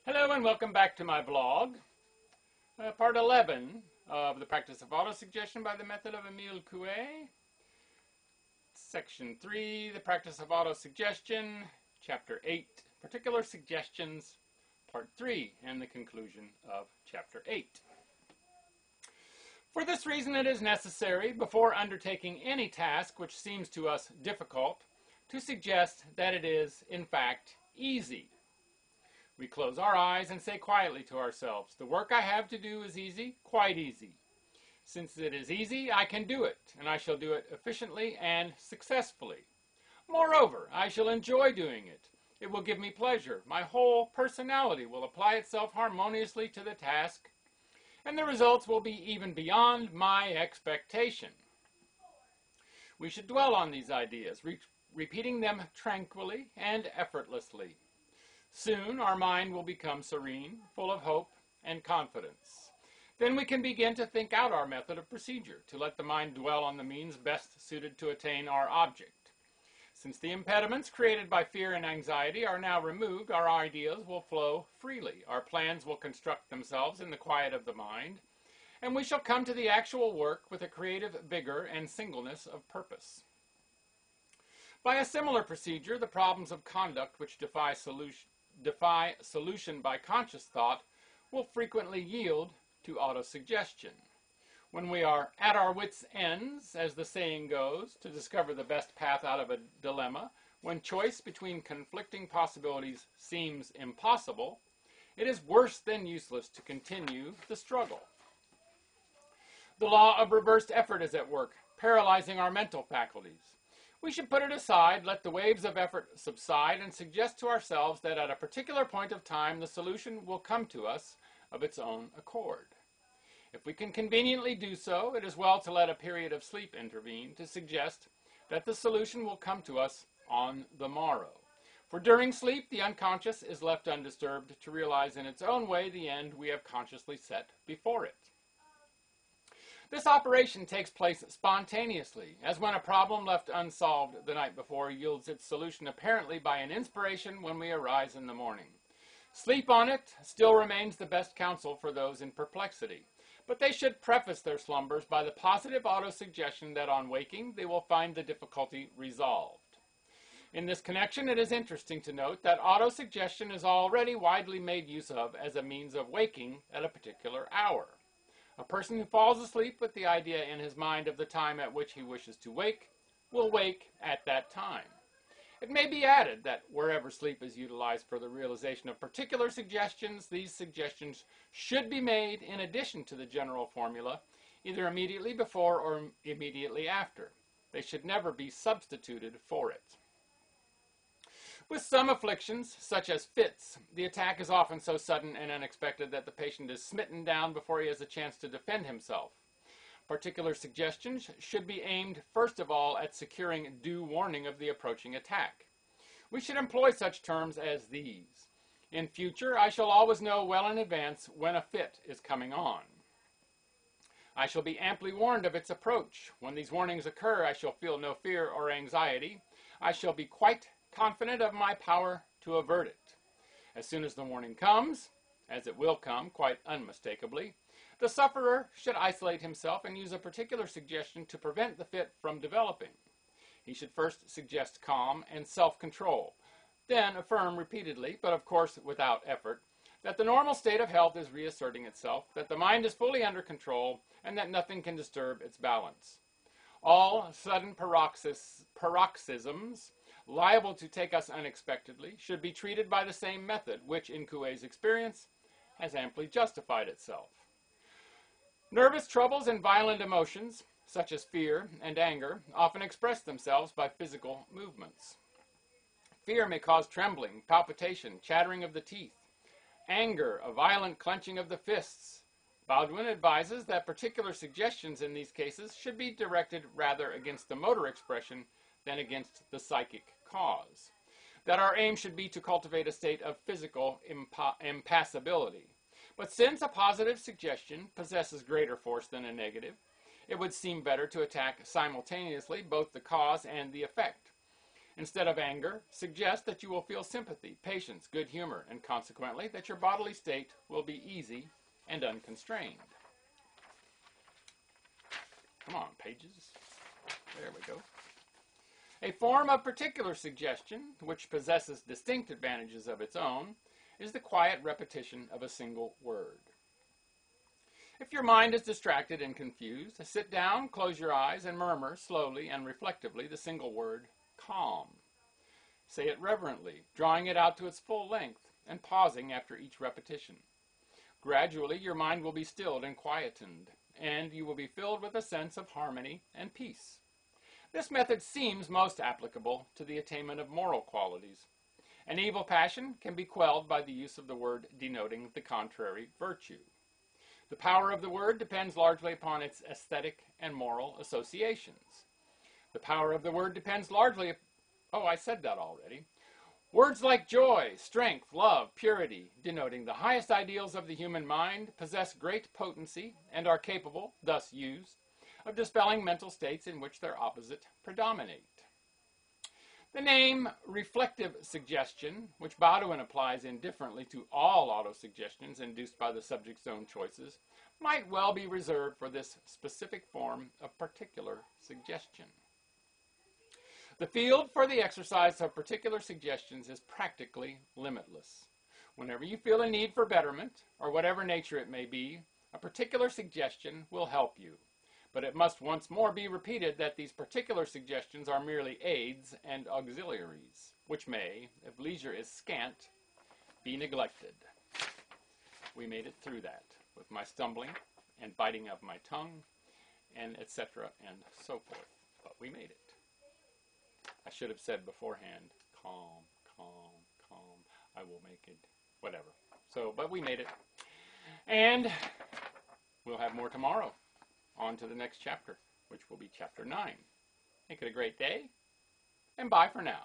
Hello and welcome back to my blog, part 11 of the practice of autosuggestion by the method of Emile Coue, section 3, the practice of autosuggestion, chapter 8, particular suggestions, part 3, and the conclusion of chapter 8. For this reason it is necessary, before undertaking any task which seems to us difficult, to suggest that it is, in fact, easy. We close our eyes and say quietly to ourselves, the work I have to do is easy, quite easy. Since it is easy, I can do it, and I shall do it efficiently and successfully. Moreover, I shall enjoy doing it. It will give me pleasure. My whole personality will apply itself harmoniously to the task, and the results will be even beyond my expectation. We should dwell on these ideas, repeating them tranquilly and effortlessly. Soon our mind will become serene, full of hope and confidence. Then we can begin to think out our method of procedure, to let the mind dwell on the means best suited to attain our object. Since the impediments created by fear and anxiety are now removed, our ideas will flow freely. Our plans will construct themselves in the quiet of the mind, and we shall come to the actual work with a creative vigor and singleness of purpose. By a similar procedure, the problems of conduct which defy solution by conscious thought will frequently yield to autosuggestion. When we are at our wits' ends, as the saying goes, to discover the best path out of a dilemma, when choice between conflicting possibilities seems impossible, it is worse than useless to continue the struggle. The law of reversed effort is at work, paralyzing our mental faculties. We should put it aside, let the waves of effort subside, and suggest to ourselves that at a particular point of time the solution will come to us of its own accord. If we can conveniently do so, it is well to let a period of sleep intervene to suggest that the solution will come to us on the morrow. For during sleep, the unconscious is left undisturbed to realize in its own way the end we have consciously set before it. This operation takes place spontaneously, as when a problem left unsolved the night before yields its solution apparently by an inspiration when we arise in the morning. Sleep on it still remains the best counsel for those in perplexity, but they should preface their slumbers by the positive autosuggestion that on waking they will find the difficulty resolved. In this connection, it is interesting to note that autosuggestion is already widely made use of as a means of waking at a particular hour. A person who falls asleep with the idea in his mind of the time at which he wishes to wake will wake at that time. It may be added that wherever sleep is utilized for the realization of particular suggestions, these suggestions should be made in addition to the general formula, either immediately before or immediately after. They should never be substituted for it. With some afflictions, such as fits, the attack is often so sudden and unexpected that the patient is smitten down before he has a chance to defend himself. Particular suggestions should be aimed first of all at securing due warning of the approaching attack. We should employ such terms as these. In future, I shall always know well in advance when a fit is coming on. I shall be amply warned of its approach. When these warnings occur, I shall feel no fear or anxiety. I shall be quite confident of my power to avert it. As soon as the warning comes, as it will come quite unmistakably, the sufferer should isolate himself and use a particular suggestion to prevent the fit from developing. He should first suggest calm and self-control, then affirm repeatedly, but of course without effort, that the normal state of health is reasserting itself, that the mind is fully under control, and that nothing can disturb its balance. All sudden paroxysms liable to take us unexpectedly should be treated by the same method, which in Coue's experience has amply justified itself. Nervous troubles and violent emotions, such as fear and anger, often express themselves by physical movements. Fear may cause trembling, palpitation, chattering of the teeth. Anger, a violent clenching of the fists. Baldwin advises that particular suggestions in these cases should be directed rather against the motor expression than against the psychic cause. That our aim should be to cultivate a state of physical impassibility. But since a positive suggestion possesses greater force than a negative, it would seem better to attack simultaneously both the cause and the effect. Instead of anger, suggest that you will feel sympathy, patience, good humor, and consequently that your bodily state will be easy and unconstrained. Come on, pages. There we go. A form of particular suggestion, which possesses distinct advantages of its own, is the quiet repetition of a single word. If your mind is distracted and confused, sit down, close your eyes, and murmur slowly and reflectively the single word, calm. Say it reverently, drawing it out to its full length and pausing after each repetition. Gradually, your mind will be stilled and quietened, and you will be filled with a sense of harmony and peace. This method seems most applicable to the attainment of moral qualities. An evil passion can be quelled by the use of the word denoting the contrary virtue. The power of the word depends largely upon its aesthetic and moral associations. The power of the word depends largely, I said that already. Words like joy, strength, love, purity, denoting the highest ideals of the human mind, possess great potency and are capable, thus used, of dispelling mental states in which their opposite predominate. The name reflective suggestion, which Bauduin applies indifferently to all autosuggestions induced by the subject's own choices, might well be reserved for this specific form of particular suggestion. The field for the exercise of particular suggestions is practically limitless. Whenever you feel a need for betterment, or whatever nature it may be, a particular suggestion will help you. But it must once more be repeated that these particular suggestions are merely aids and auxiliaries, which may, if leisure is scant, be neglected. We made it through that with my stumbling and biting of my tongue, and etc. and so forth. But we made it. I should have said beforehand, calm, calm, calm. I will make it, whatever. But we made it. And we'll have more tomorrow. On to the next chapter, which will be chapter 9. Make it a great day, and bye for now.